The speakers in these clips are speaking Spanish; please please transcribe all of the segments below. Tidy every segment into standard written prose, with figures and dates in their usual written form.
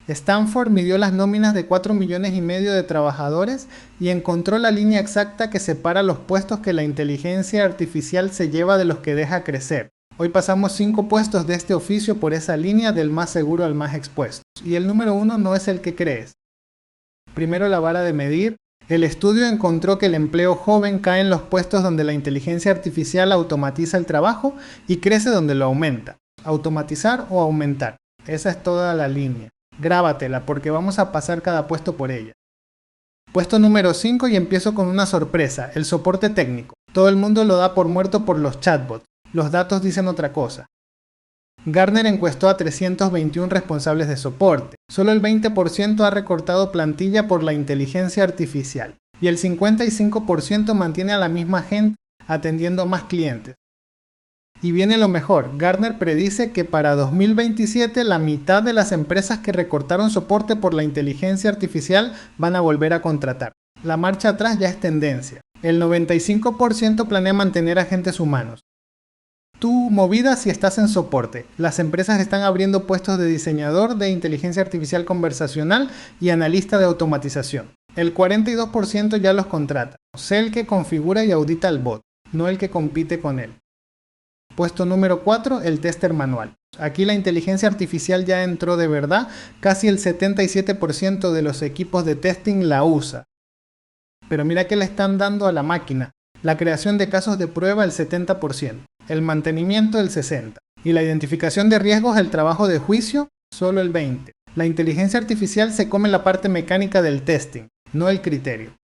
Stanford midió las nóminas de 4,5 millones de trabajadores y encontró la línea exacta que separa los puestos que la inteligencia artificial se lleva de los que deja crecer. Hoy pasamos 5 puestos de este oficio por esa línea del más seguro al más expuesto. Y el número 1 no es el que crees. Primero, la vara de medir. El estudio encontró que el empleo joven cae en los puestos donde la inteligencia artificial automatiza el trabajo y crece donde lo aumenta. Automatizar o aumentar. Esa es toda la línea. Grábatela porque vamos a pasar cada puesto por ella. Puesto número 5 y empiezo con una sorpresa, el soporte técnico. Todo el mundo lo da por muerto por los chatbots. Los datos dicen otra cosa. Gartner encuestó a 321 responsables de soporte. Solo el 20% ha recortado plantilla por la inteligencia artificial y el 55% mantiene a la misma gente atendiendo más clientes. Y viene lo mejor, Gartner predice que para 2027 la mitad de las empresas que recortaron soporte por la inteligencia artificial van a volver a contratar. La marcha atrás ya es tendencia. El 95% planea mantener agentes humanos. Tu movida si estás en soporte. Las empresas están abriendo puestos de diseñador de inteligencia artificial conversacional y analista de automatización. El 42% ya los contrata. Sé el que configura y audita el bot, no el que compite con él. Puesto número 4, el tester manual. Aquí la inteligencia artificial ya entró de verdad, casi el 77% de los equipos de testing la usa. Pero mira que le están dando a la máquina. La creación de casos de prueba el 70%, el mantenimiento el 60%, y la identificación de riesgos, el trabajo de juicio, solo el 20%. La inteligencia artificial se come la parte mecánica del testing, no el criterio.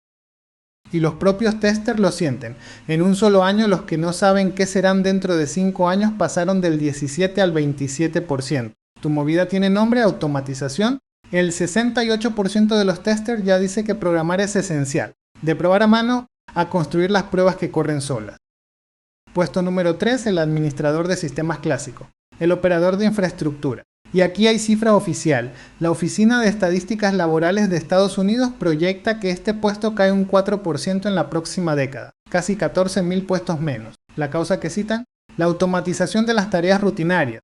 Y los propios testers lo sienten. En un solo año los que no saben qué serán dentro de 5 años pasaron del 17 al 27%. Tu movida tiene nombre, automatización. El 68% de los testers ya dice que programar es esencial. De probar a mano a construir las pruebas que corren solas. Puesto número 3, el administrador de sistemas clásico. El operador de infraestructura. Y aquí hay cifra oficial. La Oficina de Estadísticas Laborales de Estados Unidos proyecta que este puesto cae un 4% en la próxima década, casi 14,000 puestos menos. ¿La causa que citan? La automatización de las tareas rutinarias.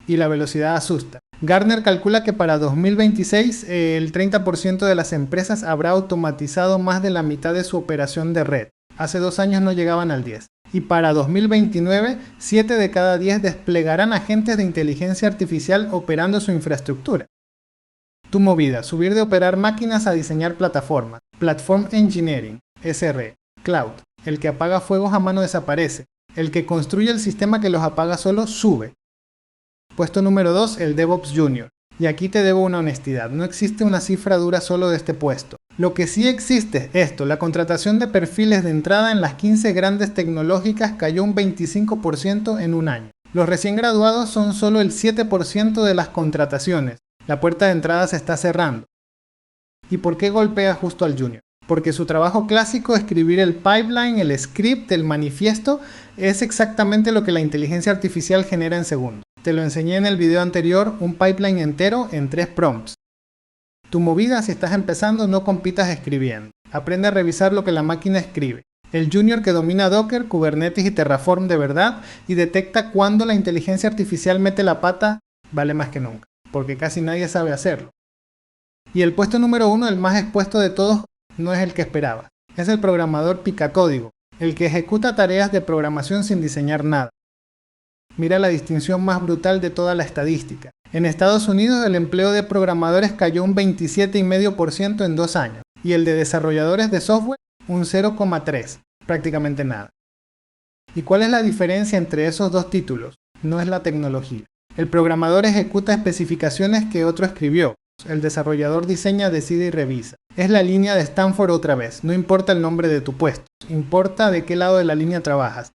Y la velocidad asusta. Gartner calcula que para 2026 el 30% de las empresas habrá automatizado más de la mitad de su operación de red. Hace 2 años no llegaban al 10%. Y para 2029, 7 de cada 10 desplegarán agentes de inteligencia artificial operando su infraestructura. Tu movida, subir de operar máquinas a diseñar plataformas. Platform Engineering, SRE. Cloud, el que apaga fuegos a mano desaparece. El que construye el sistema que los apaga solo sube. Puesto número 2, el DevOps Junior. Y aquí te debo una honestidad, no existe una cifra dura solo de este puesto. Lo que sí existe es esto, la contratación de perfiles de entrada en las 15 grandes tecnológicas cayó un 25% en un año. Los recién graduados son solo el 7% de las contrataciones. La puerta de entrada se está cerrando. ¿Y por qué golpea justo al junior? Porque su trabajo clásico, escribir el pipeline, el script, el manifiesto, es exactamente lo que la inteligencia artificial genera en segundos. Te lo enseñé en el video anterior, un pipeline entero en 3 prompts. Tu movida, si estás empezando, no compitas escribiendo. Aprende a revisar lo que la máquina escribe. El junior que domina Docker, Kubernetes y Terraform de verdad y detecta cuándo la inteligencia artificial mete la pata, vale más que nunca, porque casi nadie sabe hacerlo. Y el puesto número 1, el más expuesto de todos, no es el que esperaba. Es el programador picacódigo, el que ejecuta tareas de programación sin diseñar nada. Mira la distinción más brutal de toda la estadística. En Estados Unidos el empleo de programadores cayó un 27,5% en 2 años y el de desarrolladores de software un 0,3%, prácticamente nada. ¿Y cuál es la diferencia entre esos dos títulos? No es la tecnología. El programador ejecuta especificaciones que otro escribió. El desarrollador diseña, decide y revisa. Es la línea de Stanford otra vez. No importa el nombre de tu puesto, importa de qué lado de la línea trabajas.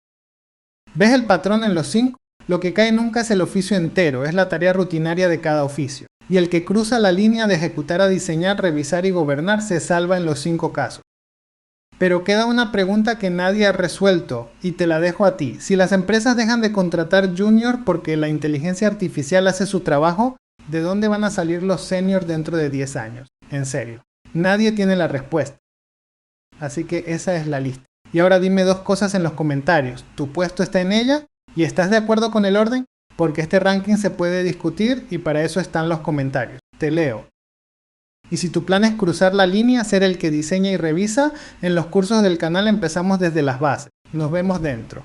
¿Ves el patrón en los 5? Lo que cae nunca es el oficio entero, es la tarea rutinaria de cada oficio. Y el que cruza la línea de ejecutar a diseñar, revisar y gobernar se salva en los 5 casos. Pero queda una pregunta que nadie ha resuelto y te la dejo a ti. Si las empresas dejan de contratar junior porque la inteligencia artificial hace su trabajo, ¿de dónde van a salir los seniors dentro de 10 años? En serio, nadie tiene la respuesta. Así que esa es la lista. Y ahora dime 2 cosas en los comentarios. ¿Tu puesto está en ella? ¿Y estás de acuerdo con el orden? Porque este ranking se puede discutir y para eso están los comentarios. Te leo. Y si tu plan es cruzar la línea, ser el que diseña y revisa, en los cursos del canal empezamos desde las bases. Nos vemos dentro.